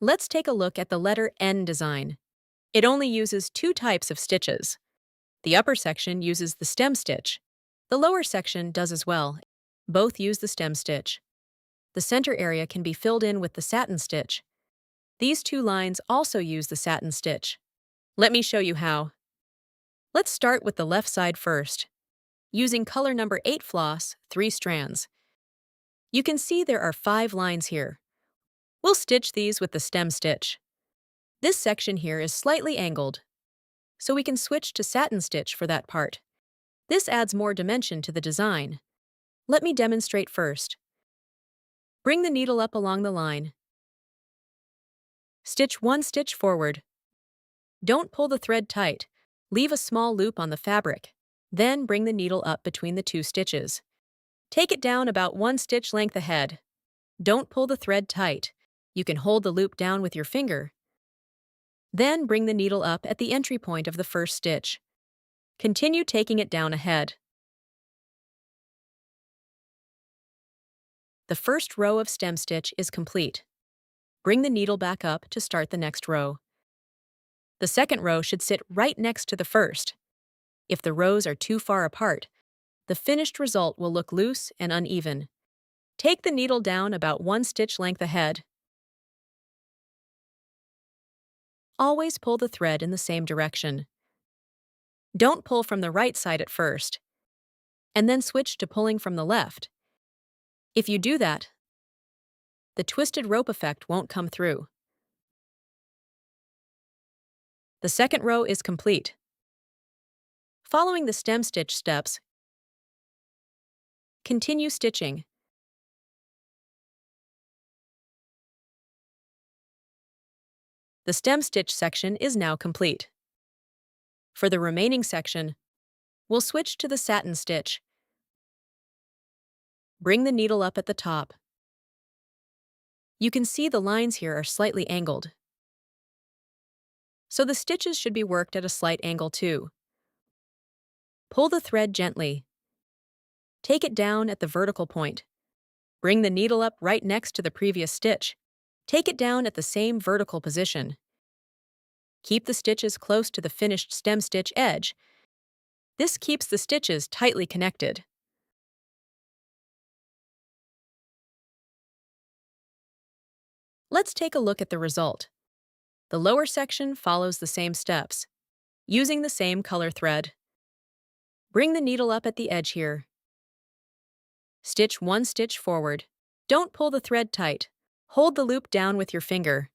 Let's take a look at the letter N design. It only uses two types of stitches. The upper section uses the stem stitch. The lower section does as well. Both use the stem stitch. The center area can be filled in with the satin stitch. These two lines also use the satin stitch. Let me show you how. Let's start with the left side first. Using color number 8 floss, 3 strands. You can see there are 5 lines here. We'll stitch these with the stem stitch. This section here is slightly angled, so we can switch to satin stitch for that part. This adds more dimension to the design. Let me demonstrate first. Bring the needle up along the line. Stitch 1 stitch forward. Don't pull the thread tight. Leave a small loop on the fabric. Then bring the needle up between the 2 stitches. Take it down about 1 stitch length ahead. Don't pull the thread tight. You can hold the loop down with your finger. Then bring the needle up at the entry point of the first stitch. Continue taking it down ahead. The first row of stem stitch is complete. Bring the needle back up to start the next row. The second row should sit right next to the first. If the rows are too far apart, the finished result will look loose and uneven. Take the needle down about 1 stitch length ahead. Always pull the thread in the same direction. Don't pull from the right side at first, and then switch to pulling from the left. If you do that, the twisted rope effect won't come through. The second row is complete. Following the stem stitch steps, continue stitching. The stem stitch section is now complete. For the remaining section, we'll switch to the satin stitch. Bring the needle up at the top. You can see the lines here are slightly angled, so the stitches should be worked at a slight angle too. Pull the thread gently. Take it down at the vertical point. Bring the needle up right next to the previous stitch. Take it down at the same vertical position. Keep the stitches close to the finished stem stitch edge. This keeps the stitches tightly connected. Let's take a look at the result. The lower section follows the same steps, using the same color thread. Bring the needle up at the edge here. Stitch 1 stitch forward. Don't pull the thread tight. Hold the loop down with your finger.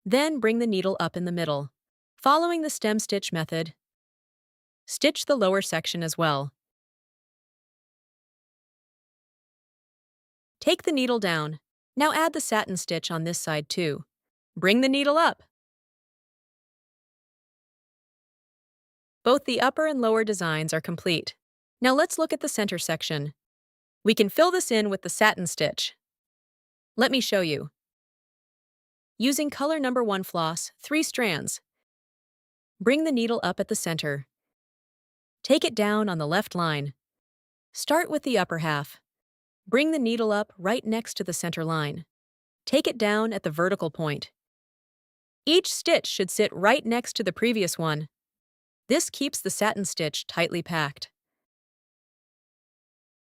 Then bring the needle up in the middle. Following the stem stitch method, stitch the lower section as well. Take the needle down. Now add the satin stitch on this side too. Bring the needle up. Both the upper and lower designs are complete. Now let's look at the center section. We can fill this in with the satin stitch. Let me show you. Using color number 1 floss, 3 strands. Bring the needle up at the center. Take it down on the left line. Start with the upper half. Bring the needle up right next to the center line. Take it down at the vertical point. Each stitch should sit right next to the previous one. This keeps the satin stitch tightly packed.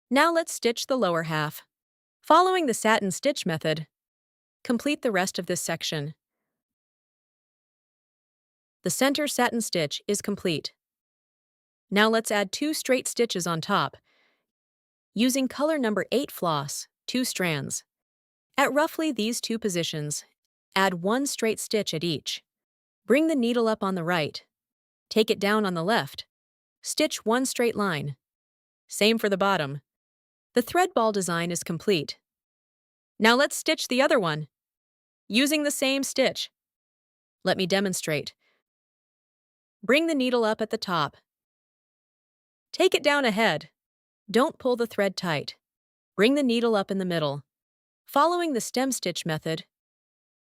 Now let's stitch the lower half. Following the satin stitch method, complete the rest of this section. The center satin stitch is complete. Now let's add 2 straight stitches on top. Using color number 8 floss, 2 strands. At roughly these 2 positions, add 1 straight stitch at each. Bring the needle up on the right. Take it down on the left. Stitch 1 straight line. Same for the bottom. The thread ball design is complete. Now let's stitch the other one, using the same stitch. Let me demonstrate. Bring the needle up at the top. Take it down ahead. Don't pull the thread tight. Bring the needle up in the middle. Following the stem stitch method,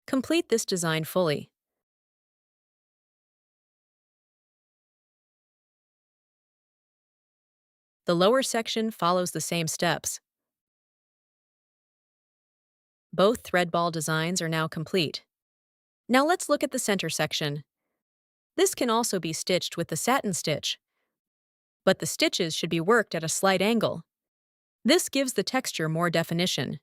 complete this design fully. The lower section follows the same steps. Both thread ball designs are now complete. Now let's look at the center section. This can also be stitched with the satin stitch, but the stitches should be worked at a slight angle. This gives the texture more definition.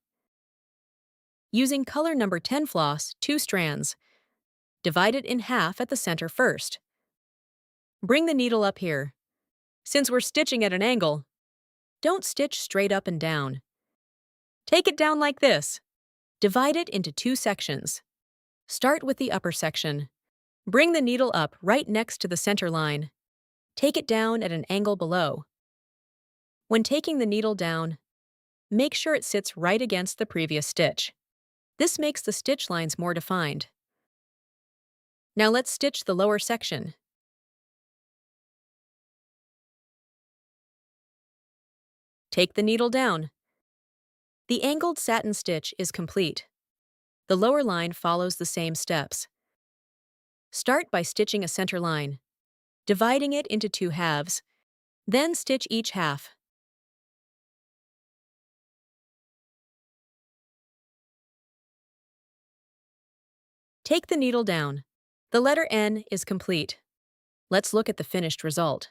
Using color number 10 floss, 2 strands, divide it in half at the center first. Bring the needle up here. Since we're stitching at an angle, don't stitch straight up and down. Take it down like this. Divide it into 2 sections. Start with the upper section. Bring the needle up right next to the center line. Take it down at an angle below. When taking the needle down, make sure it sits right against the previous stitch. This makes the stitch lines more defined. Now let's stitch the lower section. Take the needle down. The angled satin stitch is complete. The lower line follows the same steps. Start by stitching a center line, dividing it into 2 halves, then stitch each half. Take the needle down. The letter N is complete. Let's look at the finished result.